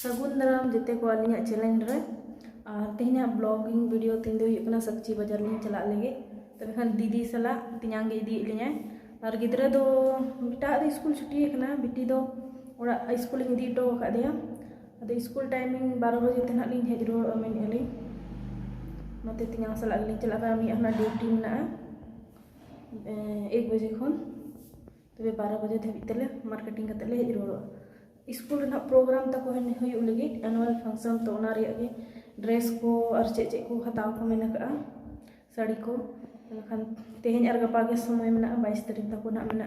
सगुन दाराम जेते को आलिया चैनल रे और तेहना ब्लॉगिंग वीडियो तीन दो हुई सब्जी बाजार लिंग चला लगे तबे खान दीदी सला तियांगे इदी लिया और गिद्रा दो बेटा स्कूल छुट्टी है बेटी दो ओड़ा स्कूल इदी टो कादिया अदो स्कूल टाइमिंग 12 बजे तेना लिंग हेज रुआड़ मेनली नते तियांग सला लिंग चला मी हना ड्यूटी मेना 1 बजे खन तबे 12 बजे धाबी तेले मार्केटिंग कते ले हेज रुआड़ स्कूल ना प्रोग्राम तक हुई लगे एनुअल फंक्शन तो ड्रेस को और चे को हताव को मेना का साड़ी को खान तेहन और गपा के समय में 22 तारीख तक ना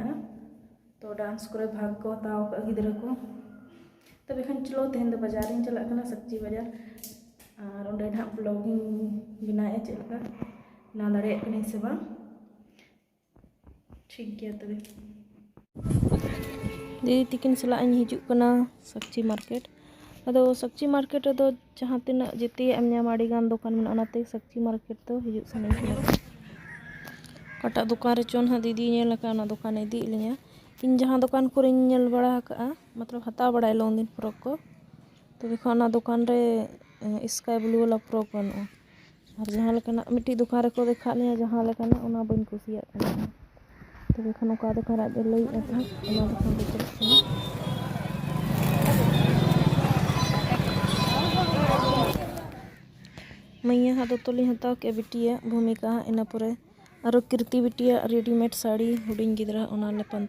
तो डांस को भाग को हताव का गिद्रा को तब खान चलो तेहन दो बाजार चलना सब्जी बाजार और अंडे ना ब्लॉगिंग बनाए चलका ना दाड़े से बा ठीक गया तबे दीदी तिकिन सला हजना सब्जी मार्केट अदो सब्जी मार्केट रे जहाँ तीना जिते आड़ी गान दुकान में सब्जी मार्केट तो हजू सन कटा दुकान रे चोन हाँ दीदी दुकान इदी लिया इन जहाँ दुकान को बड़ा मतलब हता बड़ा उन दिन फ्रॉक को तो देखो दुकान रे स्काई ब्लू वाला फ्रॉक बनू और जहाँ मिट्टी दुकान रे को देखा लिया जहाँ बन कुसिया तो देखो नौका दुकान आज लई मैया हाँ तो हताव के बिटिया भूमिका इन पर और कीर्ति बिटिया रेडीमेड साड़ी हुडिंग गिद्रा लेपन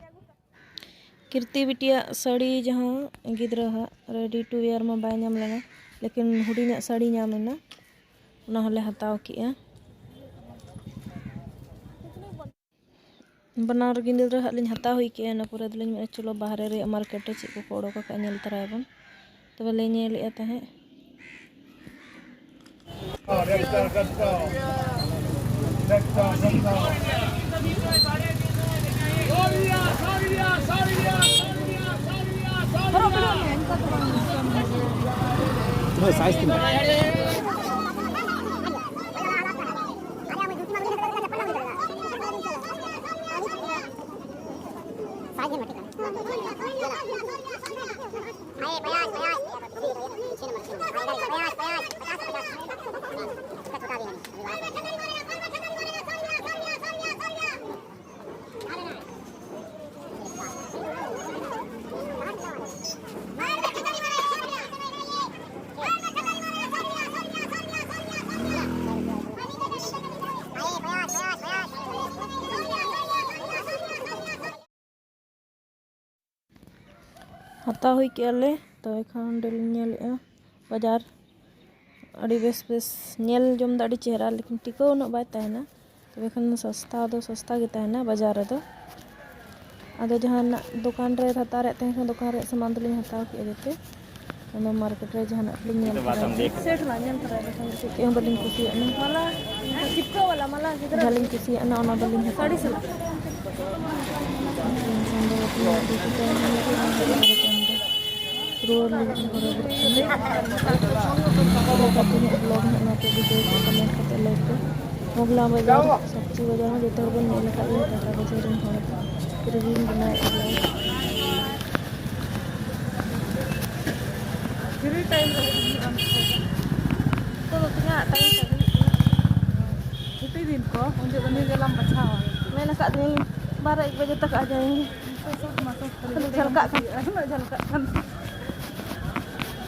कीर्ति बिटिया साड़ी जहाँ गिद्रा रेडी टू वेयर में बाय नाम लेना लेकिन हुडिंग साड़ी नामेना हले हताव किया बनार गिद्रा हालिंग हताव हुई किया पूरा दिल्ली चलो बाहर रे मार्केट चे को ओडोक नेल तराबन तब ले नेल तहे हता हुई के तो एखान बाजार अड़ी बेस बेस नेल जम दा चेहरा लेकिन टिको उना बाय तहना तो एखान सस्ता दो सस्ता के तहना बाजार रे अदो जहाँ दुकान रे हता रे तहन दुकान रे सामान तो लिंग हताव के जेते अनो मार्केट रे जहाँ लिंग नेल सेट ला नेल तरा लेकिन के बलिंग कुसिया ना माला चिपको वाला माला गिद्रा लिंग कुसिया ना ओना बलिंग साड़ी सला रोड मोगला बाजार सब्जी बाजार में जो बन टाटा बाजार रिव्यू बनाए फ्री टाइम तो छुट्टी दिन को मुझे बनी गलम अच्छा मैंने कहा 12-1 बजे तक आ जाएंगे झलका Khan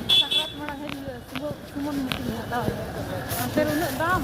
sakrat mana hari semua mungkin tak tahu. Hampir unik dam.